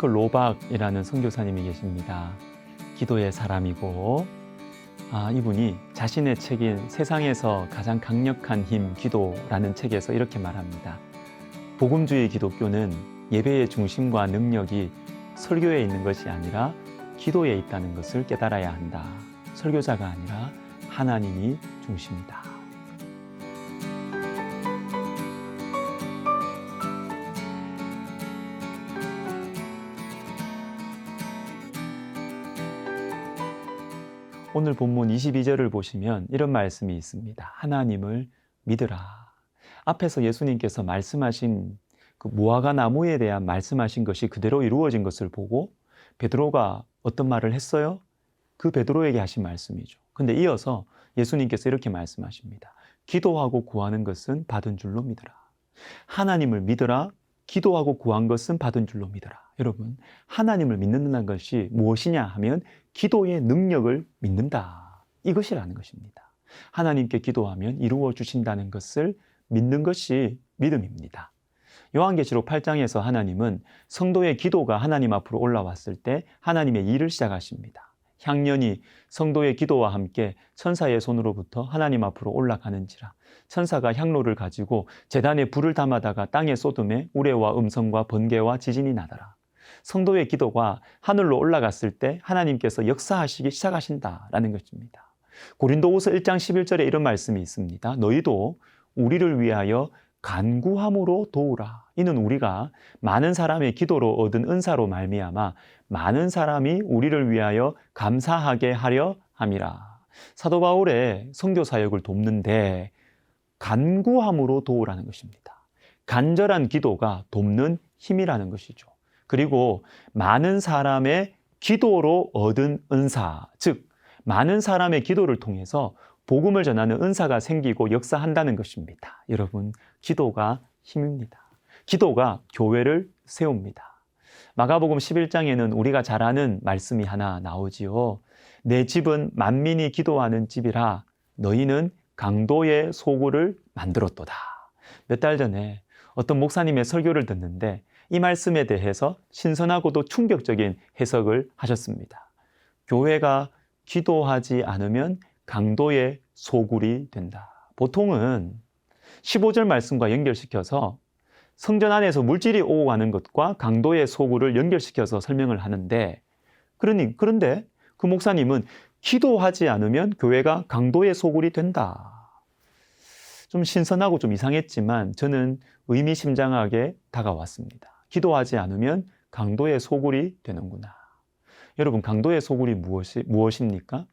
프랭크 로박이라는 선교사님이 계십니다. 기도의 사람이고 이분이 자신의 책인 세상에서 가장 강력한 힘 기도라는 책에서 이렇게 말합니다. 복음주의 기독교는 예배의 중심과 능력이 설교에 있는 것이 아니라 기도에 있다는 것을 깨달아야 한다. 설교자가 아니라 하나님이 중심이다. 오늘 본문 22절을 보시면 이런 말씀이 있습니다. 하나님을 믿으라. 앞에서 예수님께서 말씀하신 그 무화과 나무에 대한 말씀하신 것이 그대로 이루어진 것을 보고 베드로가 어떤 말을 했어요? 그 베드로에게 하신 말씀이죠. 근데 이어서 예수님께서 이렇게 말씀하십니다. 기도하고 구하는 것은 받은 줄로 믿으라. 하나님을 믿으라. 기도하고 구한 것은 받은 줄로 믿어라. 여러분, 하나님을 믿는다는 것이 무엇이냐 하면 기도의 능력을 믿는다. 이것이라는 것입니다. 하나님께 기도하면 이루어 주신다는 것을 믿는 것이 믿음입니다. 요한계시록 8장에서 하나님은 성도의 기도가 하나님 앞으로 올라왔을 때 하나님의 일을 시작하십니다. 향년이 성도의 기도와 함께 천사의 손으로부터 하나님 앞으로 올라가는지라. 천사가 향로를 가지고 제단에 불을 담아다가 땅에 쏟음에 우레와 음성과 번개와 지진이 나더라. 성도의 기도가 하늘로 올라갔을 때 하나님께서 역사하시기 시작하신다라는 것입니다. 고린도후서 1장 11절에 이런 말씀이 있습니다. 너희도 우리를 위하여 간구함으로 도우라. 이는 우리가 많은 사람의 기도로 얻은 은사로 말미암아 많은 사람이 우리를 위하여 감사하게 하려 함이라. 사도 바울의 선교 사역을 돕는데 간구함으로 도우라는 것입니다. 간절한 기도가 돕는 힘이라는 것이죠. 그리고 많은 사람의 기도로 얻은 은사, 즉 많은 사람의 기도를 통해서 복음을 전하는 은사가 생기고 역사한다는 것입니다. 여러분, 기도가 힘입니다. 기도가 교회를 세웁니다. 마가복음 11장에는 우리가 잘 아는 말씀이 하나 나오지요. 내 집은 만민이 기도하는 집이라 너희는 강도의 소굴을 만들었도다. 몇 달 전에 어떤 목사님의 설교를 듣는데 이 말씀에 대해서 신선하고도 충격적인 해석을 하셨습니다. 교회가 기도하지 않으면 강도의 소굴이 된다. 보통은 15절 말씀과 연결시켜서 성전 안에서 물질이 오고 가는 것과 강도의 소굴을 연결시켜서 설명을 하는데 그런데 그 목사님은 기도하지 않으면 교회가 강도의 소굴이 된다. 좀 신선하고 좀 이상했지만 저는 의미심장하게 다가왔습니다. 기도하지 않으면 강도의 소굴이 되는구나. 여러분, 강도의 소굴이 무엇입니까?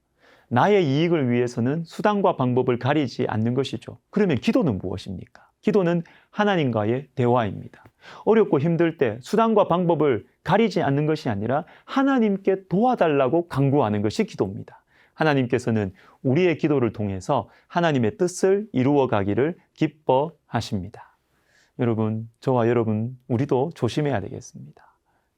나의 이익을 위해서는 수단과 방법을 가리지 않는 것이죠. 그러면 기도는 무엇입니까? 기도는 하나님과의 대화입니다. 어렵고 힘들 때 수단과 방법을 가리지 않는 것이 아니라 하나님께 도와달라고 간구하는 것이 기도입니다. 하나님께서는 우리의 기도를 통해서 하나님의 뜻을 이루어 가기를 기뻐하십니다. 여러분, 저와 여러분, 우리도 조심해야 되겠습니다.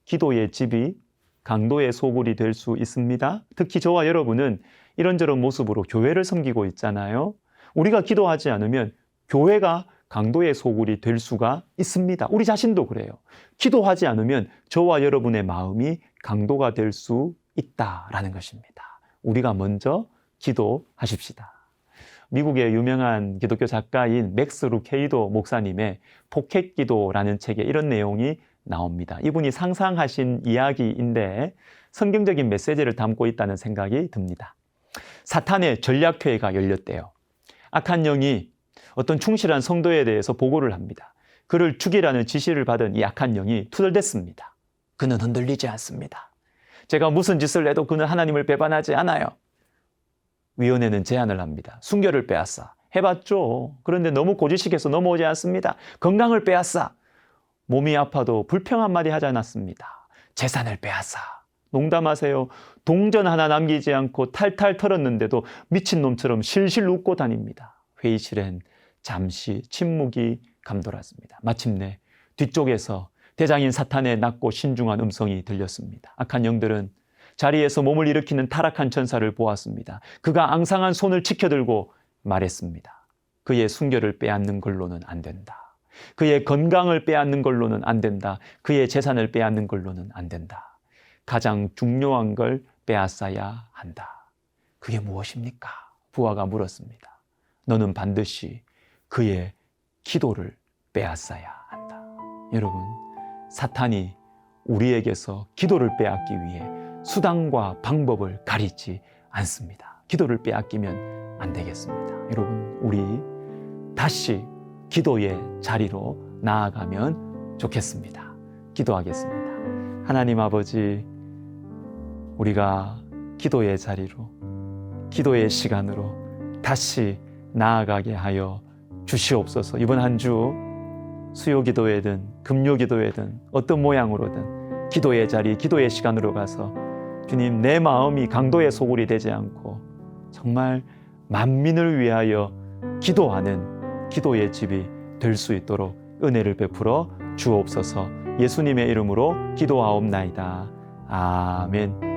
기도의 집이 강도의 소굴이 될 수 있습니다. 특히 저와 여러분은 이런저런 모습으로 교회를 섬기고 있잖아요. 우리가 기도하지 않으면 교회가 강도의 소굴이 될 수가 있습니다. 우리 자신도 그래요. 기도하지 않으면 저와 여러분의 마음이 강도가 될 수 있다라는 것입니다. 우리가 먼저 기도하십시다. 미국의 유명한 기독교 작가인 맥스 루케이도 목사님의 포켓기도라는 책에 이런 내용이 나옵니다. 이분이 상상하신 이야기인데 성경적인 메시지를 담고 있다는 생각이 듭니다. 사탄의 전략회의가 열렸대요. 악한 영이 어떤 충실한 성도에 대해서 보고를 합니다. 그를 죽이라는 지시를 받은 이 악한 영이 투덜댔습니다. 그는 흔들리지 않습니다. 제가 무슨 짓을 해도 그는 하나님을 배반하지 않아요. 위원회는 제안을 합니다. 순결을 빼앗아. 해봤죠. 그런데 너무 고지식해서 넘어오지 않습니다. 건강을 빼앗아. 몸이 아파도 불평 한마디 하지 않았습니다. 재산을 빼앗아. 농담하세요. 동전 하나 남기지 않고 탈탈 털었는데도 미친놈처럼 실실 웃고 다닙니다. 회의실엔 잠시 침묵이 감돌았습니다. 마침내 뒤쪽에서 대장인 사탄의 낮고 신중한 음성이 들렸습니다. 악한 영들은 자리에서 몸을 일으키는 타락한 천사를 보았습니다. 그가 앙상한 손을 치켜들고 말했습니다. 그의 순결을 빼앗는 걸로는 안 된다. 그의 건강을 빼앗는 걸로는 안 된다. 그의 재산을 빼앗는 걸로는 안 된다. 가장 중요한 걸 빼앗아야 한다. 그게 무엇입니까? 부하가 물었습니다. 너는 반드시 그의 기도를 빼앗아야 한다. 여러분, 사탄이 우리에게서 기도를 빼앗기 위해 수단과 방법을 가리지 않습니다. 기도를 빼앗기면 안 되겠습니다. 여러분, 우리 다시 기도의 자리로 나아가면 좋겠습니다. 기도하겠습니다. 하나님 아버지, 우리가 기도의 자리로, 기도의 시간으로 다시 나아가게 하여 주시옵소서. 이번 한 주 수요 기도회든 금요 기도회든 어떤 모양으로든 기도의 자리, 기도의 시간으로 가서 주님, 내 마음이 강도의 소굴이 되지 않고 정말 만민을 위하여 기도하는 기도의 집이 될 수 있도록 은혜를 베풀어 주옵소서. 예수님의 이름으로 기도하옵나이다. 아멘.